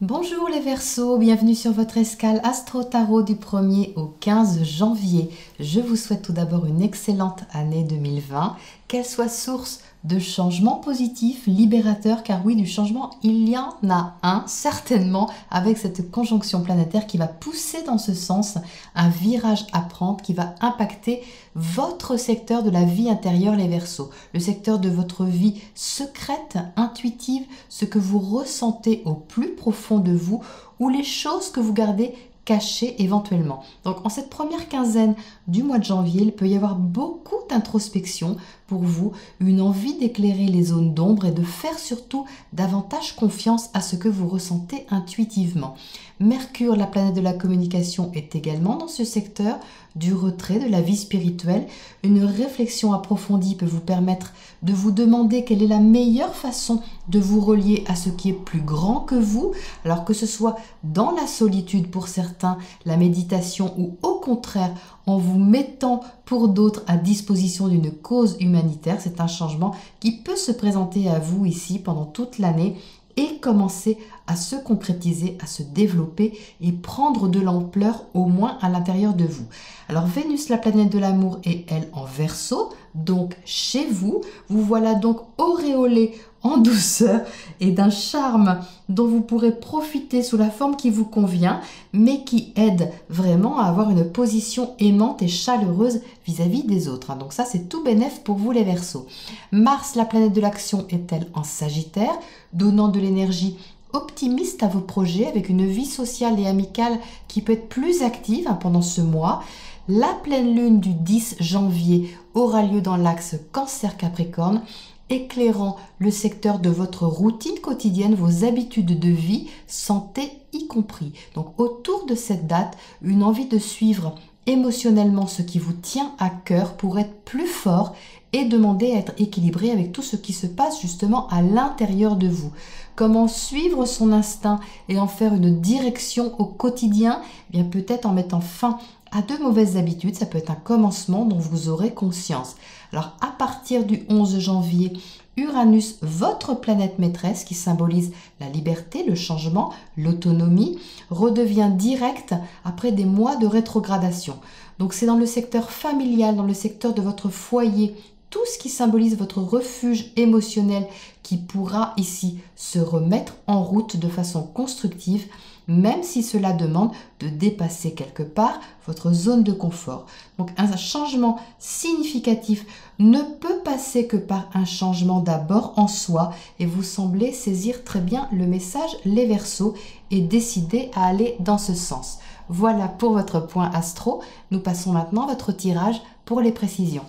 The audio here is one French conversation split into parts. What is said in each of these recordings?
Bonjour les Verseaux, bienvenue sur votre escale Astro Tarot du 1er au 15 janvier. Je vous souhaite tout d'abord une excellente année 2020, qu'elle soit source de changements positifs, libérateurs, car oui, du changement, il y en a un, certainement, avec cette conjonction planétaire qui va pousser dans ce sens un virage à prendre qui va impacter votre secteur de la vie intérieure, les Verseaux, le secteur de votre vie secrète, intuitive, ce que vous ressentez au plus profond de vous ou les choses que vous gardez cachées éventuellement. Donc en cette première quinzaine du mois de janvier, il peut y avoir beaucoup d'introspection pour vous, une envie d'éclairer les zones d'ombre et de faire surtout davantage confiance à ce que vous ressentez intuitivement. Mercure, la planète de la communication, est également dans ce secteur du retrait, de la vie spirituelle. Une réflexion approfondie peut vous permettre de vous demander quelle est la meilleure façon de vous relier à ce qui est plus grand que vous, alors que ce soit dans la solitude pour certains, la méditation, ou au contraire en vous mettant pour d'autres à disposition d'une cause humanitaire. C'est un changement qui peut se présenter à vous ici pendant toute l'année et commencer à se concrétiser, à se développer et prendre de l'ampleur au moins à l'intérieur de vous. Alors Vénus, la planète de l'amour, est elle en Verseau, donc chez vous. Vous voilà donc auréolé en douceur et d'un charme dont vous pourrez profiter sous la forme qui vous convient, mais qui aide vraiment à avoir une position aimante et chaleureuse vis-à-vis des autres. Donc ça, c'est tout bénef pour vous les Verseaux. Mars, la planète de l'action, est-elle en Sagittaire, donnant de l'énergie optimiste à vos projets avec une vie sociale et amicale qui peut être plus active pendant ce mois. La pleine lune du 10 janvier aura lieu dans l'axe Cancer-Capricorne, éclairant le secteur de votre routine quotidienne, vos habitudes de vie, santé y compris. Donc autour de cette date, une envie de suivre émotionnellement ce qui vous tient à cœur pour être plus fort et demander à être équilibré avec tout ce qui se passe justement à l'intérieur de vous. Comment suivre son instinct et en faire une direction au quotidien? Eh bien peut-être en mettant fin à de mauvaises habitudes, ça peut être un commencement dont vous aurez conscience. Alors à partir du 11 janvier, Uranus, votre planète maîtresse qui symbolise la liberté, le changement, l'autonomie, redevient direct après des mois de rétrogradation. Donc c'est dans le secteur familial, dans le secteur de votre foyer, tout ce qui symbolise votre refuge émotionnel qui pourra ici se remettre en route de façon constructive, même si cela demande de dépasser quelque part votre zone de confort. Donc un changement significatif ne peut passer que par un changement d'abord en soi, et vous semblez saisir très bien le message les Verseaux et décider à aller dans ce sens. Voilà pour votre point astro. Nous passons maintenant à votre tirage pour les précisions.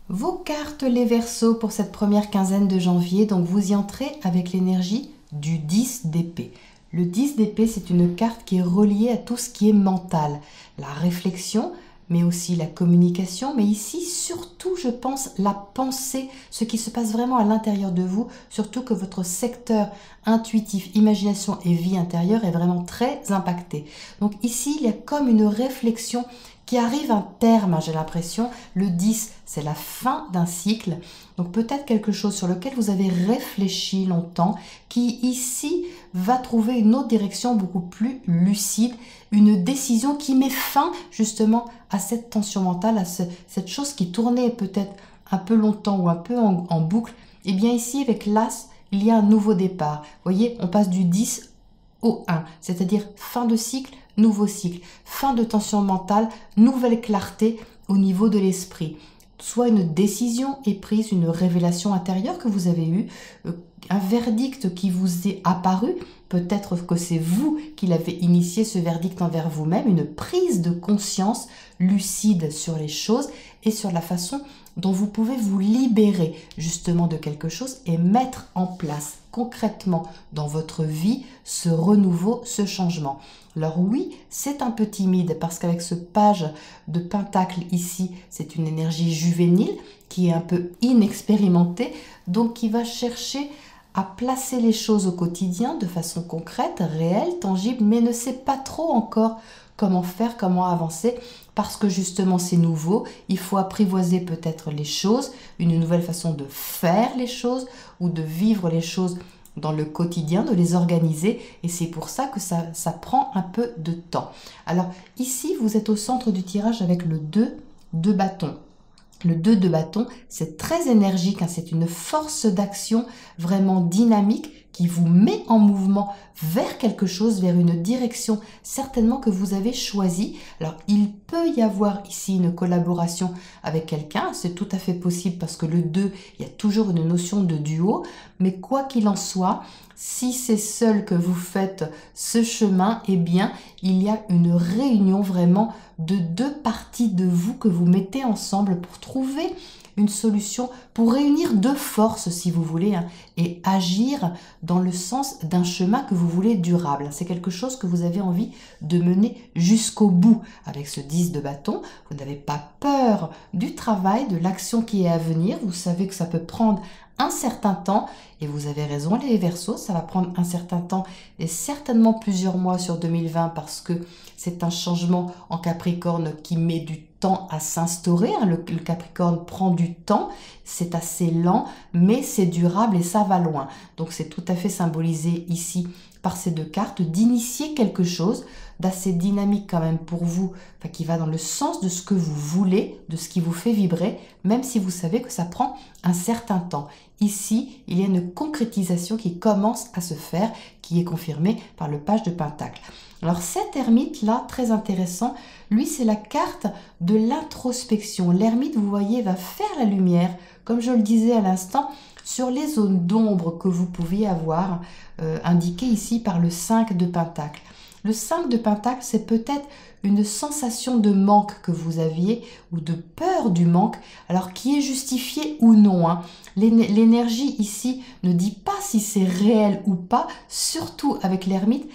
Vos cartes les Verseaux pour cette première quinzaine de janvier, donc vous y entrez avec l'énergie du 10 d'épée. Le 10 d'épée, c'est une carte qui est reliée à tout ce qui est mental, la réflexion, mais aussi la communication, mais ici surtout je pense la pensée, ce qui se passe vraiment à l'intérieur de vous, surtout que votre secteur intuitif, imagination et vie intérieure est vraiment très impacté. Donc ici il y a comme une réflexion qui arrive à un terme, j'ai l'impression. Le 10, c'est la fin d'un cycle. Donc peut-être quelque chose sur lequel vous avez réfléchi longtemps, qui ici va trouver une autre direction beaucoup plus lucide, une décision qui met fin justement à cette tension mentale, à cette chose qui tournait peut-être un peu longtemps ou un peu en boucle. Et bien ici, avec l'As, il y a un nouveau départ. Vous voyez, on passe du 10 au 1, c'est-à-dire fin de cycle, nouveau cycle, fin de tension mentale, nouvelle clarté au niveau de l'esprit. Soit une décision est prise, une révélation intérieure que vous avez eue, un verdict qui vous est apparu, peut-être que c'est vous qui l'avez initié ce verdict envers vous-même, une prise de conscience lucide sur les choses et sur la façon dont vous pouvez vous libérer justement de quelque chose et mettre en place concrètement dans votre vie ce renouveau, ce changement. Alors oui, c'est un peu timide parce qu'avec ce page de pentacle ici, c'est une énergie juvénile qui est un peu inexpérimentée, donc qui va chercher à placer les choses au quotidien de façon concrète, réelle, tangible, mais ne sait pas trop encore comment faire, comment avancer, parce que justement c'est nouveau, il faut apprivoiser peut-être les choses, une nouvelle façon de faire les choses ou de vivre les choses dans le quotidien, de les organiser, et c'est pour ça que ça prend un peu de temps. Alors ici, vous êtes au centre du tirage avec le 2 de bâton. Le 2 de bâton, c'est très énergique, hein, c'est une force d'action vraiment dynamique qui vous met en mouvement vers quelque chose, vers une direction certainement que vous avez choisie. Alors, il peut y avoir ici une collaboration avec quelqu'un, c'est tout à fait possible parce que le 2, il y a toujours une notion de duo, mais quoi qu'il en soit, si c'est seul que vous faites ce chemin, eh bien, il y a une réunion vraiment de deux parties de vous que vous mettez ensemble pour trouver une solution, pour réunir deux forces, si vous voulez, hein, et agir dans le sens d'un chemin que vous voulez durable. C'est quelque chose que vous avez envie de mener jusqu'au bout. Avec ce 10 de bâton, vous n'avez pas peur du travail, de l'action qui est à venir. Vous savez que ça peut prendre un certain temps, et vous avez raison les Verseaux, ça va prendre un certain temps et certainement plusieurs mois sur 2020 parce que c'est un changement en Capricorne qui met du temps à s'instaurer. Le Capricorne prend du temps, c'est assez lent, mais c'est durable et ça va loin. Donc c'est tout à fait symbolisé ici par ces deux cartes d'initier quelque chose d'assez dynamique quand même pour vous, enfin, qui va dans le sens de ce que vous voulez, de ce qui vous fait vibrer, même si vous savez que ça prend un certain temps. Ici, il y a une concrétisation qui commence à se faire, qui est confirmée par le page de Pentacle. Alors cet ermite-là, très intéressant, lui c'est la carte de l'introspection. L'ermite, vous voyez, va faire la lumière, comme je le disais à l'instant, sur les zones d'ombre que vous pouviez avoir, indiquées ici par le 5 de Pentacle. Le 5 de Pentacle, c'est peut-être une sensation de manque que vous aviez ou de peur du manque, alors qui est justifiée ou non, hein. L'énergie ici ne dit pas si c'est réel ou pas, surtout avec l'ermite.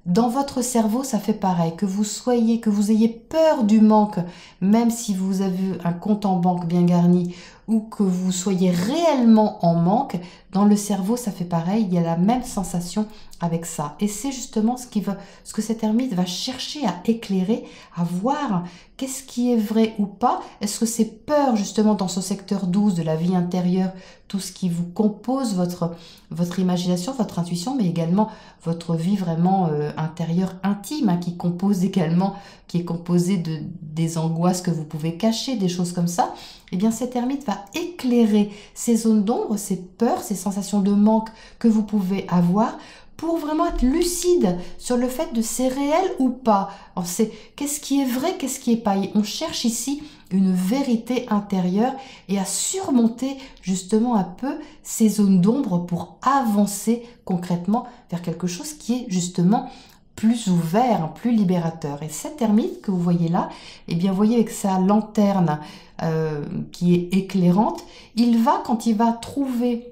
Dans votre cerveau, ça fait pareil, que vous ayez peur du manque, même si vous avez un compte en banque bien garni, ou que vous soyez réellement en manque, dans le cerveau, ça fait pareil, il y a la même sensation avec ça. Et c'est justement ce que cet ermite va chercher à éclairer, à voir qu'est-ce qui est vrai ou pas. Est-ce que c'est peur justement dans ce secteur 12 de la vie intérieure, tout ce qui vous compose, votre imagination, votre intuition, mais également votre vie vraiment intérieure intime, hein, qui est composée des angoisses que vous pouvez cacher, des choses comme ça. Eh bien, cet ermite va éclairer ces zones d'ombre, ces peurs, ces sensations de manque que vous pouvez avoir pour vraiment être lucide sur le fait de c'est réel ou pas. C'est qu'est-ce qui est vrai, qu'est-ce qui est pas. On cherche ici une vérité intérieure et à surmonter justement un peu ces zones d'ombre pour avancer concrètement vers quelque chose qui est justement plus ouvert, plus libérateur. Et cette ermite que vous voyez là, eh bien, vous voyez avec sa lanterne qui est éclairante, quand il va trouver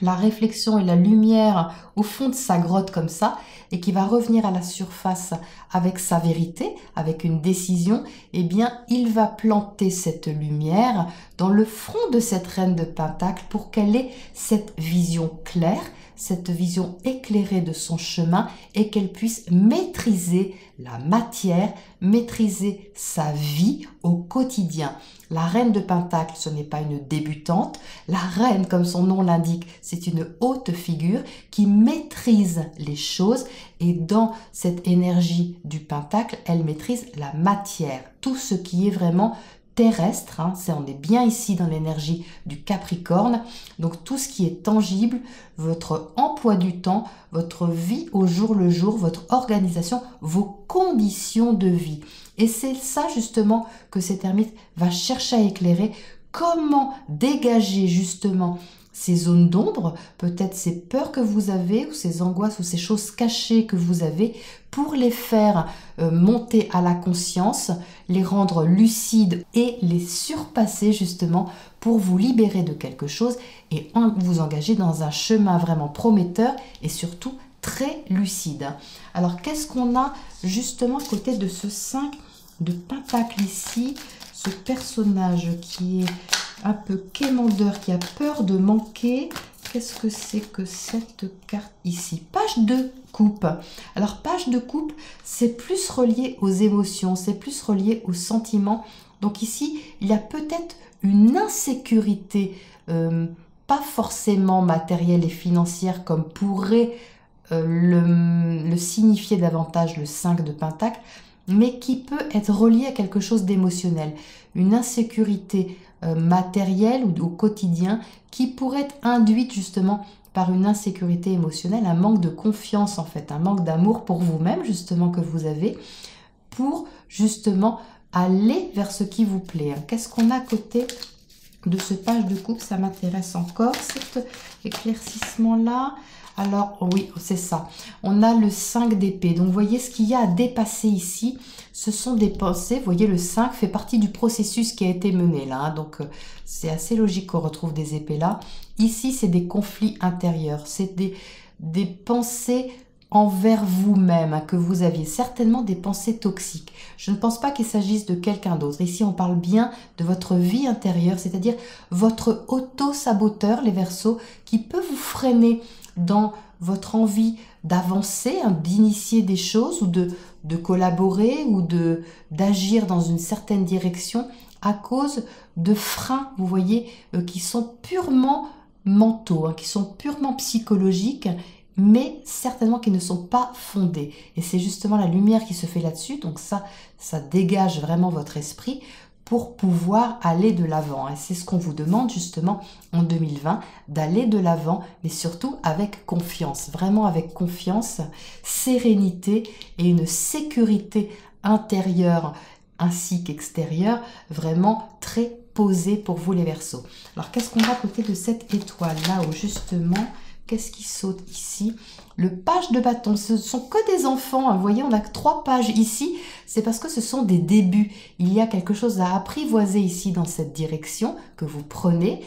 la réflexion et la lumière au fond de sa grotte comme ça, et qui va revenir à la surface avec sa vérité, avec une décision, eh bien, il va planter cette lumière dans le front de cette reine de Pentacle pour qu'elle ait cette vision claire, cette vision éclairée de son chemin et qu'elle puisse maîtriser la matière, maîtriser sa vie au quotidien. La reine de Pentacle, ce n'est pas une débutante. La reine, comme son nom l'indique, c'est une haute figure qui maîtrise les choses et dans cette énergie du Pentacle, elle maîtrise la matière, tout ce qui est vraiment terrestre, hein, on est bien ici dans l'énergie du Capricorne, donc tout ce qui est tangible, votre emploi du temps, votre vie au jour le jour, votre organisation, vos conditions de vie. Et c'est ça justement que cet ermite va chercher à éclairer, comment dégager justement ces zones d'ombre, peut-être ces peurs que vous avez, ou ces angoisses, ou ces choses cachées que vous avez, pour les faire monter à la conscience, les rendre lucides et les surpasser justement pour vous libérer de quelque chose et vous engager dans un chemin vraiment prometteur et surtout très lucide. Alors qu'est-ce qu'on a justement à côté de ce 5 de Pentacle ici, ce personnage qui est un peu quémandeur, qui a peur de manquer. Qu'est-ce que c'est que cette carte ici? Page de coupe. Alors, page de coupe, c'est plus relié aux émotions, c'est plus relié aux sentiments. Donc ici, il y a peut-être une insécurité pas forcément matérielle et financière comme pourrait le signifier davantage le 5 de Pentacle, mais qui peut être relié à quelque chose d'émotionnel, une insécurité matérielle ou au quotidien qui pourrait être induite justement par une insécurité émotionnelle, un manque de confiance en fait, un manque d'amour pour vous-même justement que vous avez pour justement aller vers ce qui vous plaît. Qu'est-ce qu'on a à côté de ce page de coupe? Ça m'intéresse encore cet éclaircissement-là. Alors oui, c'est ça. On a le 5 d'épée. Donc, vous voyez ce qu'il y a à dépasser ici. Ce sont des pensées. Vous voyez, le 5 fait partie du processus qui a été mené là. Donc, c'est assez logique qu'on retrouve des épées là. Ici, c'est des conflits intérieurs. C'est des pensées envers vous-même que vous aviez. Certainement des pensées toxiques. Je ne pense pas qu'il s'agisse de quelqu'un d'autre. Ici, on parle bien de votre vie intérieure, c'est-à-dire votre auto-saboteur, les Verseaux, qui peut vous freiner dans votre envie d'avancer, d'initier des choses ou de collaborer ou d'agir dans une certaine direction à cause de freins, vous voyez, qui sont purement mentaux, qui sont purement psychologiques, mais certainement qui ne sont pas fondés. Et c'est justement la lumière qui se fait là-dessus, donc ça dégage vraiment votre esprit pour pouvoir aller de l'avant. Et c'est ce qu'on vous demande justement en 2020, d'aller de l'avant, mais surtout avec confiance, vraiment avec confiance, sérénité et une sécurité intérieure ainsi qu'extérieure, vraiment très posée pour vous les Verseaux. Alors qu'est-ce qu'on a à côté de cette étoile là où justement, qu'est-ce qui saute ici? Le page de bâton, ce ne sont que des enfants. Vous voyez, on a 3 pages ici. C'est parce que ce sont des débuts. Il y a quelque chose à apprivoiser ici dans cette direction que vous prenez,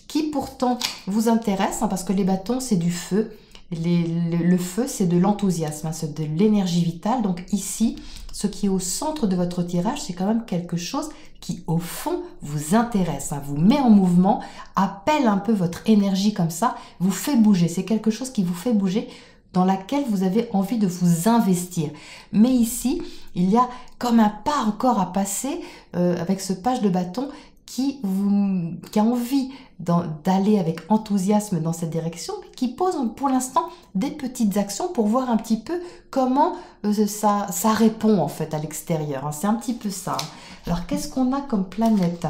qui pourtant vous intéresse, parce que les bâtons, c'est du feu. Le feu, c'est de l'enthousiasme, c'est de l'énergie vitale. Donc ici, ce qui est au centre de votre tirage, c'est quand même quelque chose qui, au fond, vous intéresse, vous met en mouvement, appelle un peu votre énergie comme ça, vous fait bouger. C'est quelque chose qui vous fait bouger, dans laquelle vous avez envie de vous investir. Mais ici, il y a comme un pas encore à passer avec ce page de bâton qui a envie d'aller avec enthousiasme dans cette direction, mais qui pose pour l'instant des petites actions pour voir un petit peu comment ça répond en fait à l'extérieur. C'est un petit peu ça. Alors qu'est-ce qu'on a comme planète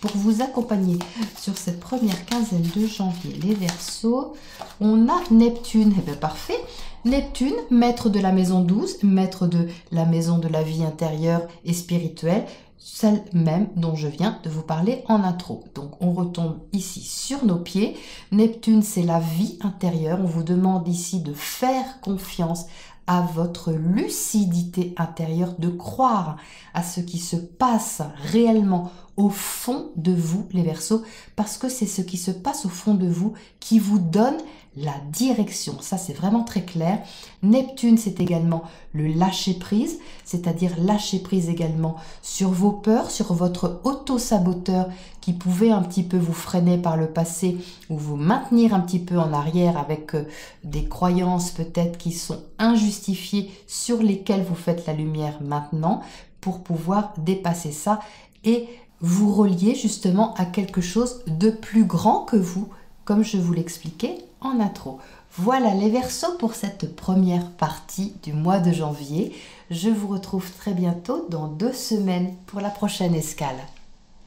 pour vous accompagner sur cette première quinzaine de janvier, les Verseaux? On a Neptune. Eh bien parfait. Neptune, maître de la maison 12, maître de la maison de la vie intérieure et spirituelle, celle même dont je viens de vous parler en intro. Donc on retombe ici sur nos pieds. Neptune, c'est la vie intérieure. On vous demande ici de faire confiance à votre lucidité intérieure, de croire à ce qui se passe réellement au fond de vous, les Verseaux, parce que c'est ce qui se passe au fond de vous qui vous donne la direction. Ça, c'est vraiment très clair. Neptune, c'est également le lâcher-prise, c'est-à-dire lâcher prise également sur vos peurs, sur votre auto-saboteur qui pouvait un petit peu vous freiner par le passé ou vous maintenir un petit peu en arrière avec des croyances peut-être qui sont injustifiées sur lesquelles vous faites la lumière maintenant pour pouvoir dépasser ça et vous relier justement à quelque chose de plus grand que vous, comme je vous l'expliquais en intro. Voilà les Verseaux pour cette première partie du mois de janvier. Je vous retrouve très bientôt dans 2 semaines pour la prochaine escale.